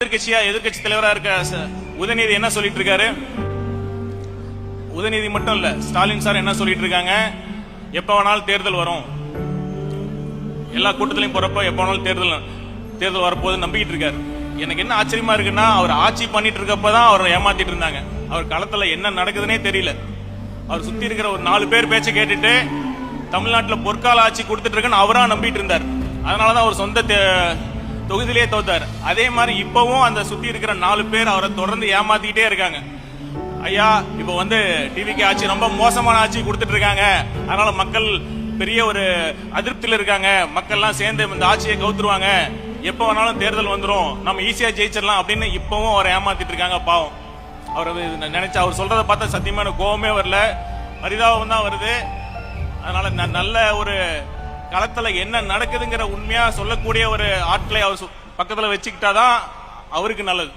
எதிர்கட்சி தலைவரா இருக்க உதயநிதி என்ன சொல்லிட்டு இருக்காரு? உதயநிதி மட்டும் இல்ல, ஸ்டாலின் சார் என்ன சொல்லிட்டு இருக்காங்க? எப்ப வேணாலும் தேர்தல் வரும், எல்லா கூட்டத்திலையும் போறப்ப எப்ப வேணாலும் தேர்தல் வரப்போது நம்பிக்கிட்டு இருக்காரு. எனக்கு என்ன ஆச்சரியமா இருக்குன்னா, அவர் ஆட்சி பண்ணிட்டு இருக்கப்பதான் அவரை ஏமாத்திட்டு இருந்தாங்க. அவர் களத்துல என்ன நடக்குதுன்னே தெரியல. அவர் சுத்தி இருக்கிற ஒரு 4 பேர் பேச்சை கேட்டுட்டு தமிழ்நாட்டில் பொற்கால ஆட்சி கொடுத்துட்டு இருக்குன்னு அவரா நம்பிட்டு இருந்தார். அதனாலதான் அவர் சொந்த தொகுதியிலே தோத்தார். அதே மாதிரி இப்பவும் அந்த சுத்தி இருக்கிற 4 பேர் அவரை தொடர்ந்து ஏமாத்திக்கிட்டே இருக்காங்க. ஐயா, இப்ப டிவிக்கு ஆட்சி ரொம்ப மோசமான ஆட்சி கொடுத்துட்டு இருக்காங்க, அதனால மக்கள் பெரிய ஒரு அதிருப்தியில இருக்காங்க, மக்கள்லாம் சேர்ந்து இந்த ஆட்சியை கவுத்துருவாங்க, எப்ப வேணாலும் தேர்தல் வந்துடும், நம்ம ஈஸியா ஜெயிச்சிடலாம் அப்படின்னு இப்பவும் அவரை ஏமாத்திட்டு இருக்காங்க. பாவம், அவர் நினைச்சா அவர் சொல்றதை பார்த்தா சத்தியமான கோவமே வரல, பரிதாபம் தான் வருது. அதனால நல்ல ஒரு களத்துல என்ன நடக்குதுங்கிற உண்மையா சொல்லக்கூடிய ஒரு ஆட்களை அவர் பக்கத்துல வச்சுக்கிட்டாதான் அவருக்கு நல்லது.